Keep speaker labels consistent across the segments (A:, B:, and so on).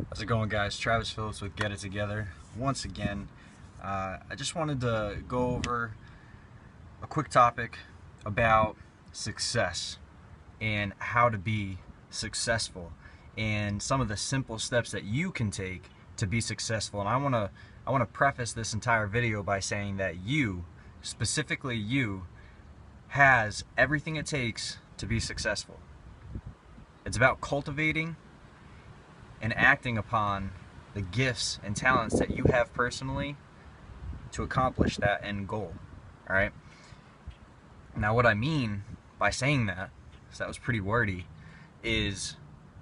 A: How's it going, guys? Travis Phillips with Get It Together. Once again, I just wanted to go over a quick topic about success and how to be successful and some of the simple steps that you can take to be successful. And I want to preface this entire video by saying that you, specifically you, has everything it takes to be successful. It's about cultivating and acting upon the gifts and talents that you have personally to accomplish that end goal. All right. Now, what I mean by saying that, because that was pretty wordy, is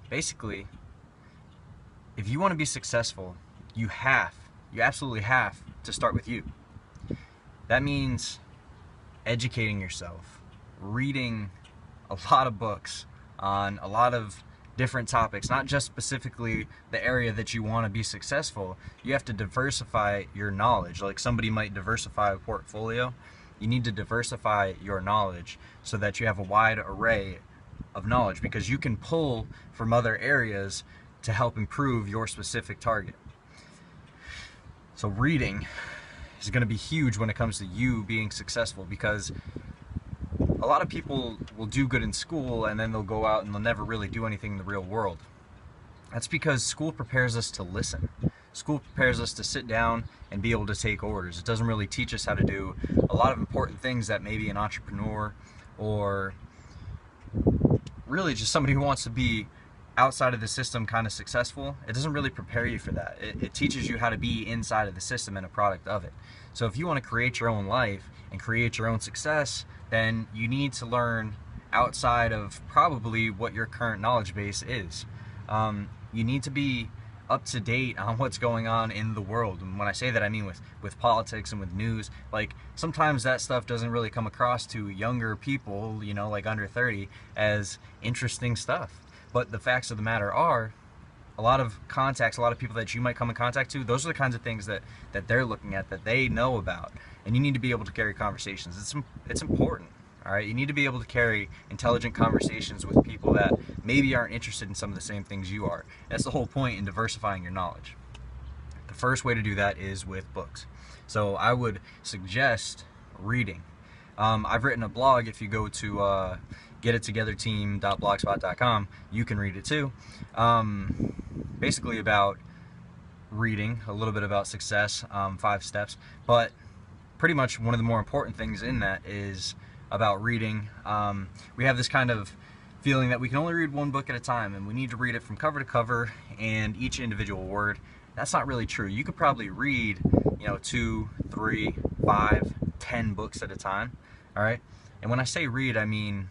A: basically, if you want to be successful, you absolutely have to start with you. That means educating yourself, reading a lot of books on a lot of different topics, not just specifically the area that you want to be successful. You have to diversify your knowledge. Like somebody might diversify a portfolio, you need to diversify your knowledge so that you have a wide array of knowledge, because you can pull from other areas to help improve your specific target. So reading is going to be huge when it comes to you being successful, because a lot of people will do good in school and then they'll go out and they'll never really do anything in the real world. That's because school prepares us to listen. School prepares us to sit down and be able to take orders. It doesn't really teach us how to do a lot of important things that maybe an entrepreneur or really just somebody who wants to be outside of the system kind of successful, it doesn't really prepare you for that. It teaches you how to be inside of the system and a product of it. So if you want to create your own life and create your own success, then you need to learn outside of probably what your current knowledge base is. You need to be up to date on what's going on in the world. And when I say that, I mean with politics and with news. Like, sometimes that stuff doesn't really come across to younger people, you know, like under 30, as interesting stuff. But the facts of the matter are, a lot of contacts, a lot of people that you might come in contact to, those are the kinds of things that they're looking at, that they know about. And you need to be able to carry conversations. It's important, all right? You need to be able to carry intelligent conversations with people that maybe aren't interested in some of the same things you are. That's the whole point in diversifying your knowledge. The first way to do that is with books. So I would suggest reading. I've written a blog. If you go to getittogetherteam.blogspot.com, you can read it too. Basically about reading, a little bit about success, 5 steps, but pretty much one of the more important things in that is about reading. We have this kind of feeling that we can only read one book at a time, and we need to read it from cover to cover and each individual word. That's not really true. You could probably read, 2, 3, 5, 10 books at a time, all right? And when I say read, I mean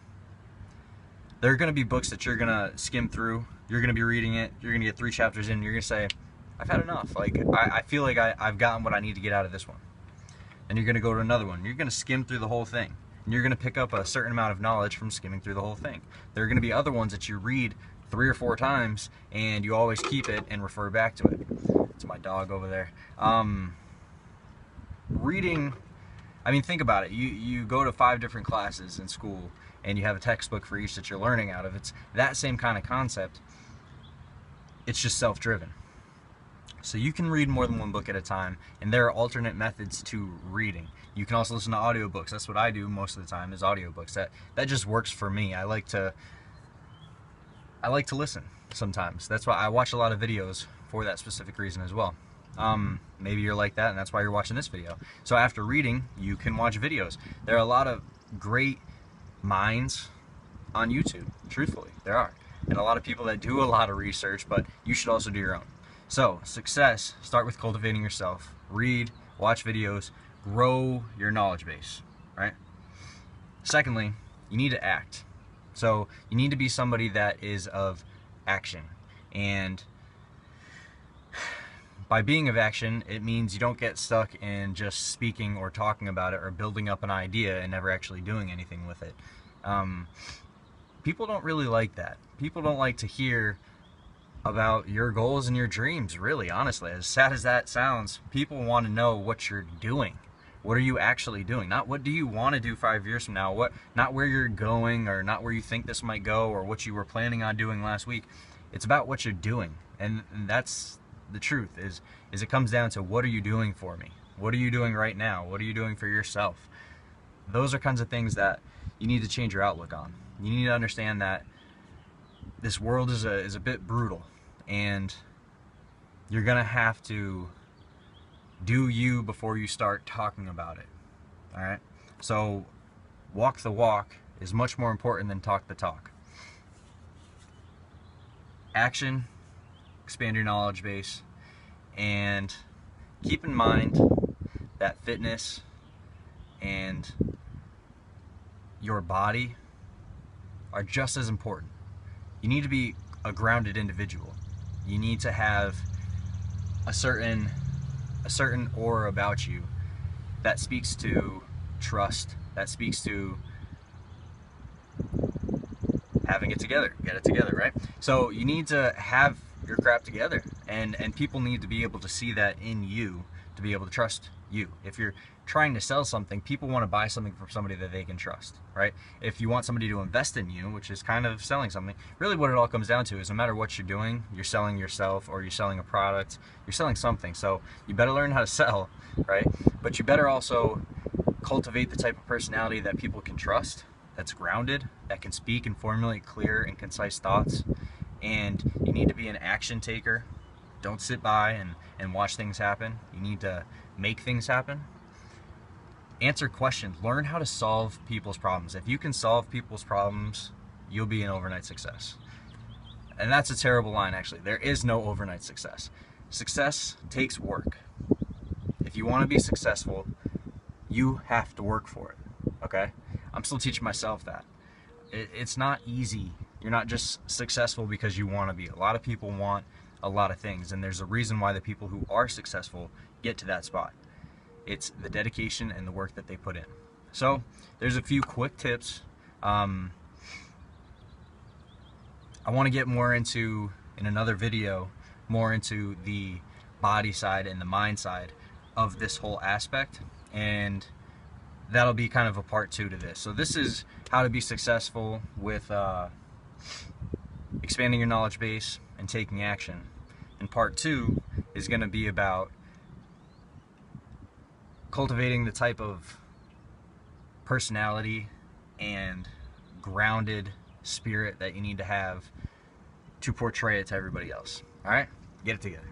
A: there are going to be books that you're going to skim through. You're going to be reading it. You're going to get 3 chapters in. And you're going to say, I've had enough. Like, I feel like I've gotten what I need to get out of this one. And you're going to go to another one. You're going to skim through the whole thing. And you're going to pick up a certain amount of knowledge from skimming through the whole thing. There are going to be other ones that you read 3 or 4 times and you always keep it and refer back to it. It's my dog over there. Reading, I mean, think about it. You go to 5 different classes in school and you have a textbook for each that you're learning out of. It's that same kind of concept. It's just self-driven. So you can read more than one book at a time, and there are alternate methods to reading. You can also listen to audiobooks. That's what I do most of the time, is audiobooks. That just works for me. I like to listen sometimes. That's why I watch a lot of videos for that specific reason as well. Maybe you're like that, and that's why you're watching this video. So after reading, you can watch videos. There are a lot of great minds on YouTube, truthfully, there are. And a lot of people that do a lot of research, but you should also do your own. So, success, start with cultivating yourself. Read, watch videos, grow your knowledge base, right? Secondly, you need to act. So, you need to be somebody that is of action. And by being of action, it means you don't get stuck in just speaking or talking about it or building up an idea and never actually doing anything with it. People don't really like that. People don't like to hear about your goals and your dreams, really, honestly. As sad as that sounds, people want to know what you're doing. What are you actually doing? Not what do you want to do 5 years from now, not where you're going, or not where you think this might go, or what you were planning on doing last week. It's about what you're doing. And that's the truth, is it comes down to, what are you doing for me? What are you doing right now? What are you doing for yourself? Those are kinds of things that you need to change your outlook on. You need to understand that this world is a bit brutal, and you're gonna have to do you before you start talking about it. All right? So walk the walk is much more important than talk the talk. Action, expand your knowledge base, and keep in mind that fitness and your body are just as important. You need to be a grounded individual. You need to have a certain aura about you that speaks to trust, that speaks to having it together, get it together, right? So you need to have your crap together, and people need to be able to see that in you to be able to trust you. If you're trying to sell something, people want to buy something from somebody that they can trust, right? If you want somebody to invest in you, which is kind of selling something, really what it all comes down to is, no matter what you're doing, you're selling yourself, or you're selling a product, you're selling something. So you better learn how to sell, right? But you better also cultivate the type of personality that people can trust, that's grounded, that can speak and formulate clear and concise thoughts. And you need to be an action taker. Don't sit by and watch things happen. You need to make things happen. Answer questions. Learn how to solve people's problems. If you can solve people's problems, you'll be an overnight success. And that's a terrible line, actually. There is no overnight success. Success takes work. If you want to be successful, you have to work for it, okay? I'm still teaching myself that. It's not easy. You're not just successful because you want to be. A lot of people want a lot of things, and there's a reason why the people who are successful get to that spot. It's the dedication and the work that they put in. So there's a few quick tips. I want to get more into, in another video, more into the body side and the mind side of this whole aspect, and that'll be kind of a part 2 to this. So this is how to be successful with expanding your knowledge base and taking action. And part 2 is going to be about cultivating the type of personality and grounded spirit that you need to have to portray it to everybody else. All right? Get it together.